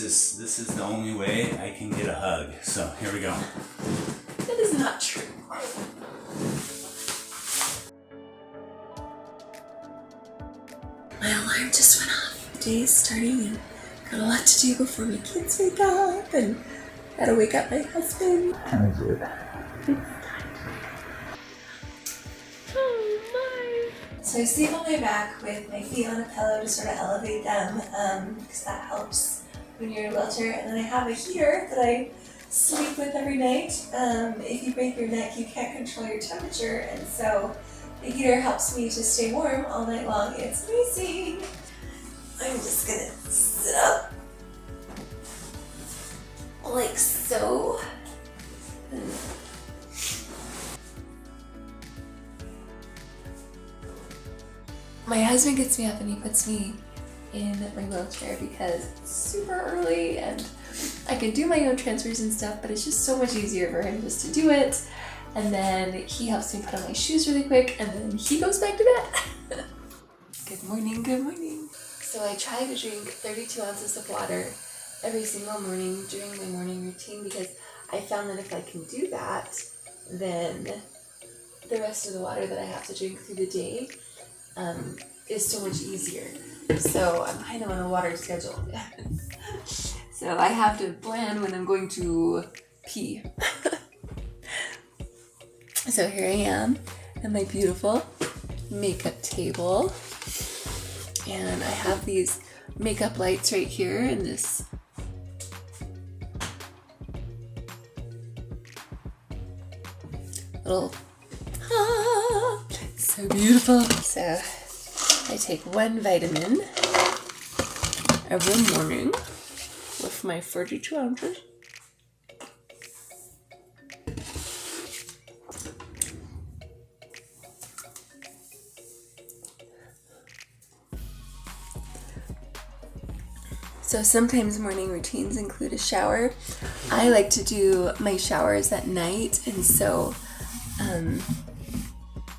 this is the only way I can get a hug. So here we go. That is not true. My alarm just went off. Day's starting and got a lot to do before my kids wake up, and gotta wake up my husband. How is it? Oh my! So I sleep on my back with my feet on a pillow to sort of elevate them, because that helps when you're in a wheelchair. And then I have a heater that I sleep with every night. If you break your neck, you can't control your temperature, and so the heater helps me to stay warm all night long. It's amazing. I'm just gonna sit up like so. My husband gets me up and he puts me in my wheelchair because it's super early and I can do my own transfers and stuff, but it's just so much easier for him just to do it. And then he helps me put on my shoes really quick, and then he goes back to bed. Good morning, good morning. So I try to drink 32 ounces of water every single morning during my morning routine, because I found that if I can do that, then the rest of the water that I have to drink through the day is so much easier. So I'm kind of on a water schedule. So I have to plan when I'm going to pee. So here I am at my beautiful makeup table, and I have these makeup lights right here in this little, so beautiful. So I take one vitamin every morning with my 32 ounces. So sometimes morning routines include a shower. I like to do my showers at night, and so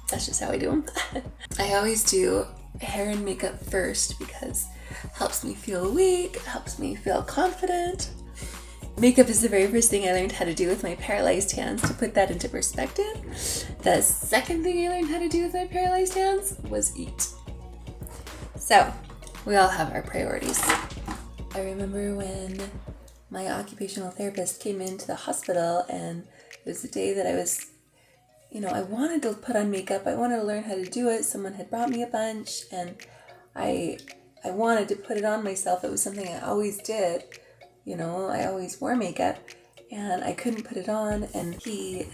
that's just how I do them. I always do hair and makeup first because it helps me feel awake, it helps me feel confident. Makeup is the very first thing I learned how to do with my paralyzed hands. To put that into perspective, the second thing I learned how to do with my paralyzed hands was eat. So we all have our priorities. I remember when my occupational therapist came into the hospital, and it was the day that I was, I wanted to put on makeup. I wanted to learn how to do it. Someone had brought me a bunch, and I wanted to put it on myself. It was something I always did. I always wore makeup, and I couldn't put it on. And he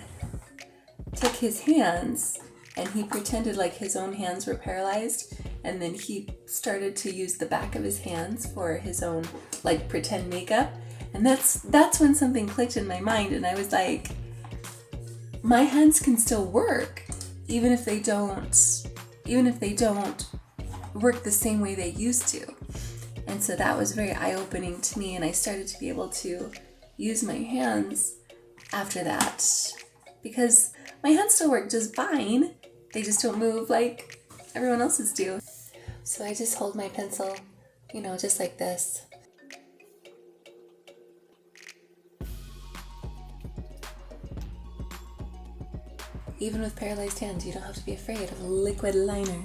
took his hands, and he pretended like his own hands were paralyzed. And then he started to use the back of his hands for his own, pretend makeup. And that's when something clicked in my mind, and I was like, my hands can still work, even if they don't work the same way they used to. And so that was very eye-opening to me, and I started to be able to use my hands after that, because my hands still work just fine. They just don't move like everyone else's do. So I just hold my pencil, just like this. Even with paralyzed hands, you don't have to be afraid of a liquid liner.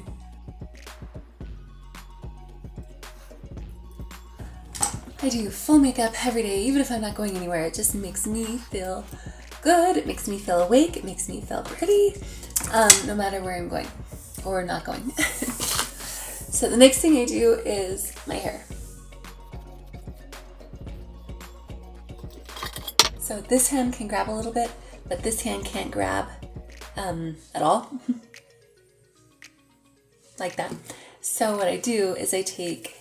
I do full makeup every day, even if I'm not going anywhere. It just makes me feel good. It makes me feel awake. It makes me feel pretty, no matter where I'm going or not going. So the next thing I do is my hair. So this hand can grab a little bit, but this hand can't grab at all. Like that. So what I do is I take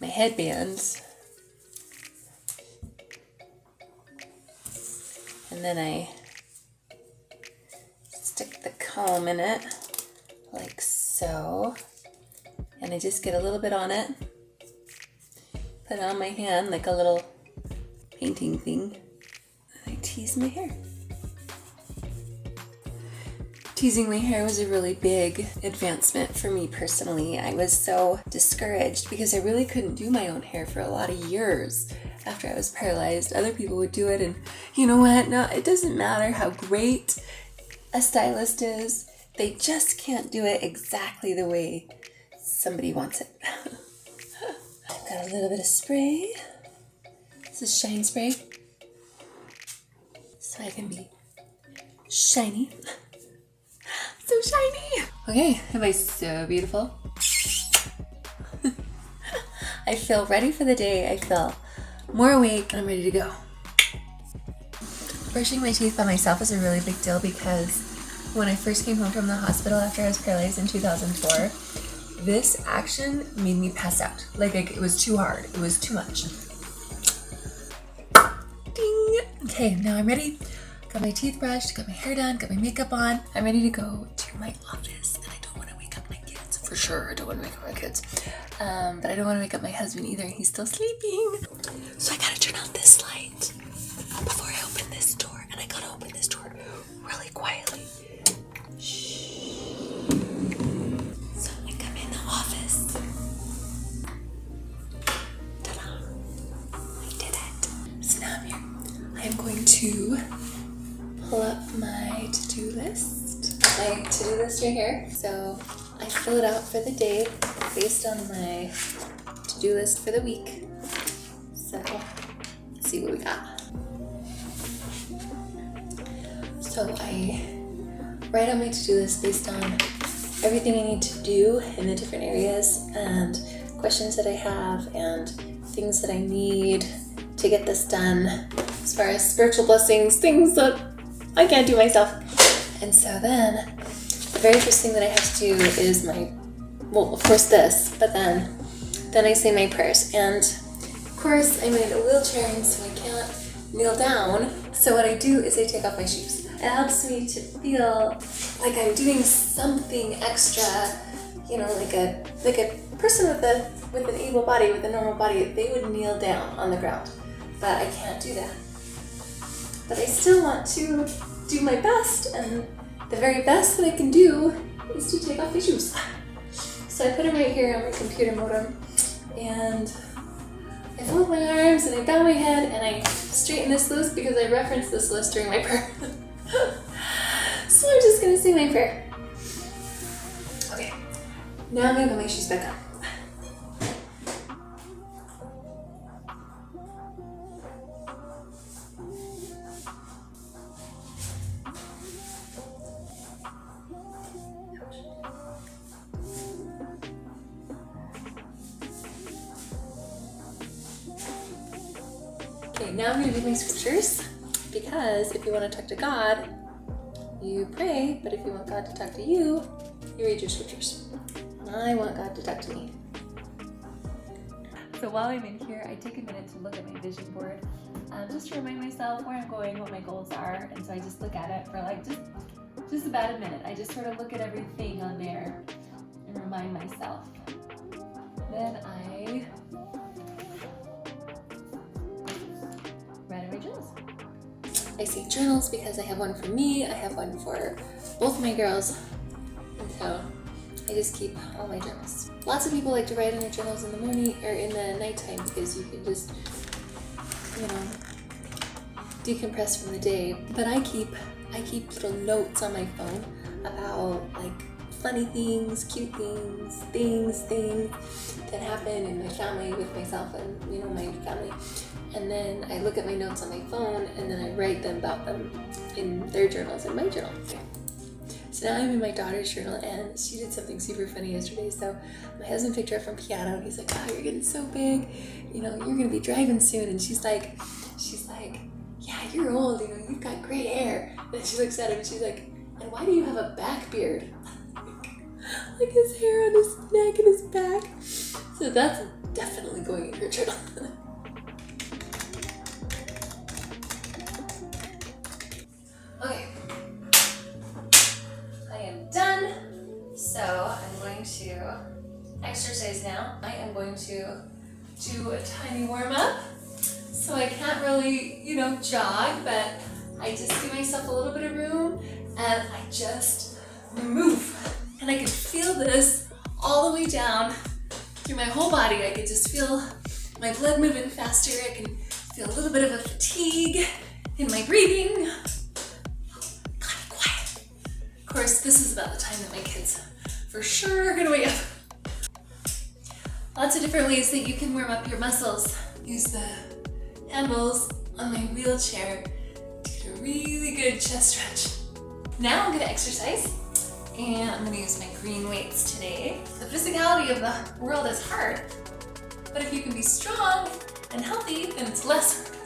my headbands and then I stick the comb in it like so, and I just get a little bit on it, put it on my hand like a little painting thing, and I tease my hair. Teasing my hair was a really big advancement for me personally. I was so discouraged because I really couldn't do my own hair for a lot of years after I was paralyzed. Other people would do it, and you know what? No, it doesn't matter how great a stylist is. They just can't do it exactly the way somebody wants it. I've got a little bit of spray. This is shine spray. So I can be shiny. So shiny. Okay, am I so beautiful? I feel ready for the day. I feel more awake and I'm ready to go. Brushing my teeth by myself was a really big deal because when I first came home from the hospital after I was paralyzed in 2004, this action made me pass out. Like it was too hard. It was too much. Ding! Okay, now I'm ready. Got my teeth brushed, got my hair done, got my makeup on. I'm ready to go to my office, and I don't want to wake up my kids. For sure, I don't want to wake up my kids. But I don't want to wake up my husband either. He's still sleeping. So I gotta turn on this light before I open this door. And I gotta open this door really quietly. Shh. So I come in the office. Ta-da! I did it. So now I'm here. I'm going to pull up my to-do list. My to-do list right here. So I fill it out for the day based on my to-do list for the week. So let's see what we got. So I write on my to-do list based on everything I need to do in the different areas and questions that I have and things that I need to get this done as far as spiritual blessings, things that I can't do myself. And so then the very first thing that I have to do is well, of course this, but then I say my prayers. And of course I'm in a wheelchair and so I can't kneel down. So what I do is I take off my shoes. It helps me to feel like I'm doing something extra, you know, like a person with an able body, with a normal body, they would kneel down on the ground. But I can't do that. But I still want to do my best, and the very best that I can do is to take off my shoes. So I put them right here on my computer modem, and I fold my arms, and I bow my head, and I straighten this list because I referenced this list during my prayer. So I'm just gonna say my prayer. Okay, now I'm gonna put my shoes back on. Okay, now I'm going to read my scriptures, because if you want to talk to God, you pray, but if you want God to talk to you, you read your scriptures. I want God to talk to me. So while I'm in here, I take a minute to look at my vision board, just to remind myself where I'm going, what my goals are, and so I just look at it for like just about a minute. I just sort of look at everything on there and remind myself. Then I write in my journals. I say journals because I have one for me, I have one for both my girls, and so I just keep all my journals. Lots of people like to write in their journals in the morning or in the nighttime because you can just, you know, decompress from the day. But I keep little notes on my phone about like funny things, cute things that happen in my family with myself and, you know, my family. And then I look at my notes on my phone and then I write them about them in their journals and my journal. So now I'm in my daughter's journal and she did something super funny yesterday. So my husband picked her up from piano and he's like, "Oh, you're getting so big, you know, you're gonna be driving soon." And she's like, "Yeah, you're old, you know, you've got gray hair." And she looks at him and she's like, "And why do you have a back beard?" Like his hair on his neck and his back. So that's definitely going in her journal. Okay, I am done. So I'm going to exercise now. I am going to do a tiny warm up. So I can't really, you know, jog, but I just give myself a little bit of room and I just move. And I can feel this all the way down through my whole body. I can just feel my blood moving faster. I can feel a little bit of a fatigue in my breathing. Gotta be quiet. Of course, this is about the time that my kids for sure are gonna wake up. Lots of different ways that you can warm up your muscles. Use the handles on my wheelchair to get a really good chest stretch. Now I'm gonna exercise, and I'm gonna use my green weights today. The physicality of the world is hard, but if you can be strong and healthy, then it's less hard.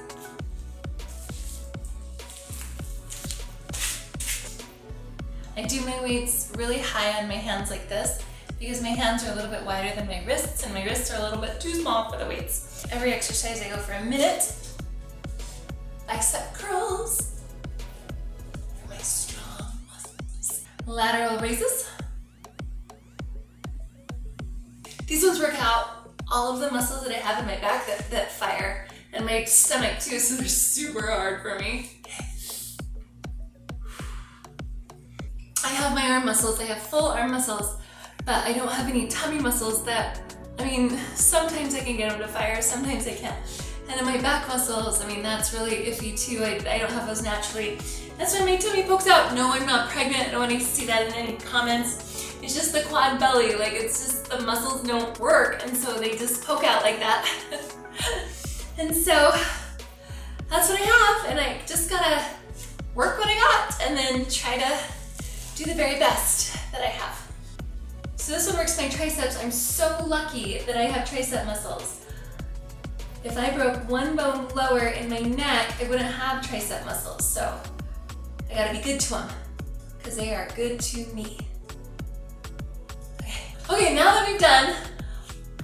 I do my weights really high on my hands like this because my hands are a little bit wider than my wrists, and my wrists are a little bit too small for the weights. Every exercise I go for a minute. Bicep curls for my strong muscles. Lateral raises. These ones work out all of the muscles that I have in my back that fire, and my stomach too, so they're super hard for me. I have my arm muscles, I have full arm muscles, but I don't have any tummy muscles that, I mean, sometimes I can get them to fire, sometimes I can't. And then my back muscles, I mean, that's really iffy too. I don't have those naturally. That's why my tummy pokes out. No, I'm not pregnant. No one needs to see that in any comments. It's just the quad belly. Like, it's just the muscles don't work, and so they just poke out like that. And so that's what I have, and I just gotta work what I got and then try to do the very best that I have. So this one works my triceps. I'm so lucky that I have tricep muscles. If I broke one bone lower in my neck, I wouldn't have tricep muscles. So I gotta be good to them because they are good to me. Okay, now that we've done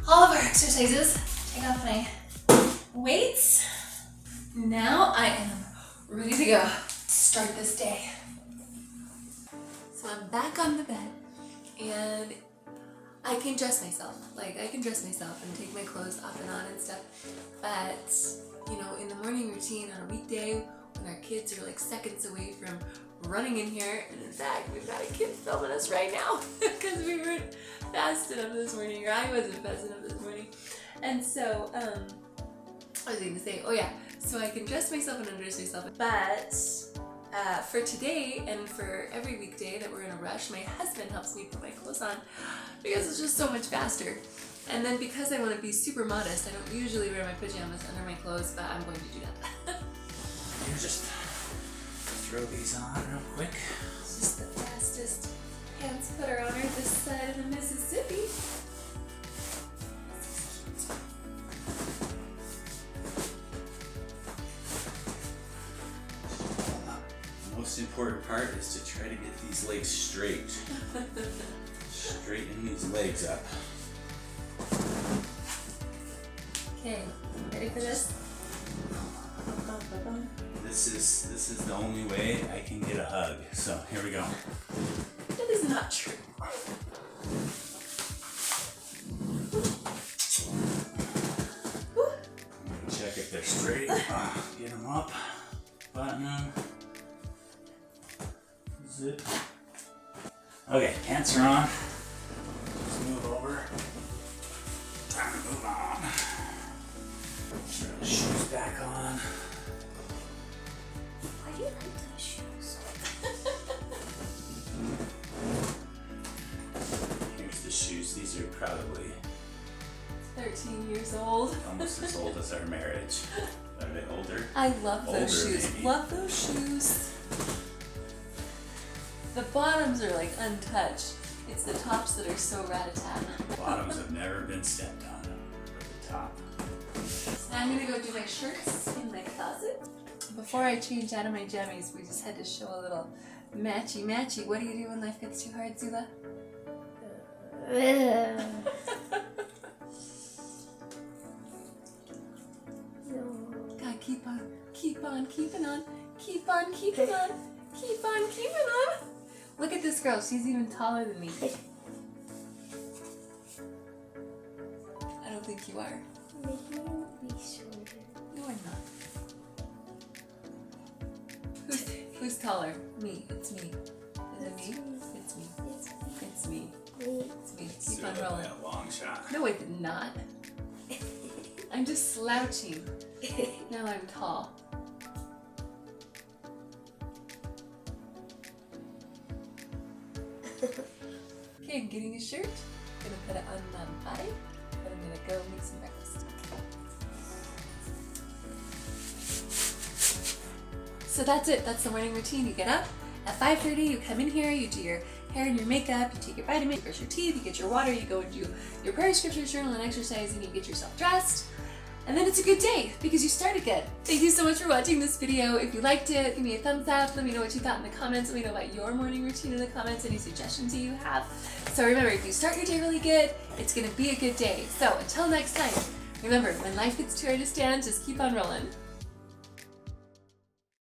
all of our exercises, take off my weights. Now I am ready to go. Start this day. So I'm back on the bed, and I can dress myself. Like, I can dress myself and take my clothes off and on and stuff. But, you know, in the morning routine on a weekday, when our kids are like seconds away from running in here, and in fact, we've got a kid filming us right now because we weren't fast enough this morning, or I wasn't fast enough this morning. And so, I was going to say, oh yeah, so I can dress myself and undress myself. But for today and for every weekday that we're in a rush, my husband helps me put my clothes on because it's just so much faster. And then because I want to be super modest, I don't usually wear my pajamas under my clothes, but I'm going to do that. You just throw these on real quick. It's just the fastest pants putter on this side of the Mississippi. The most important part is to try to get these legs straight. Straighten these legs up. Okay, ready for this? This is the only way I can get a hug. So here we go. That is not true. Check if they're straight. Get them up. Button them. Zip. Okay, pants are on. Let's move over. Time to move on. Throw the shoes back on. Why do you like those shoes? Here's the shoes. These are probably 13 years old. almost as old as our marriage. Are they older? I love those Older, shoes. maybe. Love those shoes. The bottoms are like untouched. It's the tops that are so rat-a-tat. Bottoms have never been stepped on, but the top. So now I'm gonna go do my shirts in my closet. Before I change out of my jammies, we just had to show a little matchy-matchy. What do you do when life gets too hard, Zula? God, keep on keeping on, keep on keeping on, keep on keeping on. Look at this girl, she's even taller than me. I don't think you are. You are not. Who's taller? Me. It's me. Is it me? It's It's me. It's me. It's me. Keep on It's rolling. a long shot. No, it's not. I'm just slouching. Now I'm tall. Okay, I'm getting a shirt. Gonna put it on my body. And I'm gonna go make some breakfast. So that's it. That's the morning routine. You get up at 5:30. You come in here. You do your hair and your makeup. You take your vitamin. You brush your teeth. You get your water. You go and do your prayer, scripture, journal, and exercise, and you get yourself dressed. And then it's a good day because you started good. Thank you so much for watching this video. If you liked it, give me a thumbs up. Let me know what you thought in the comments. Let me know about your morning routine in the comments. Any suggestions that you have. So remember, if you start your day really good, it's gonna be a good day. So until next time, remember, when life gets too hard to stand, just keep on rolling.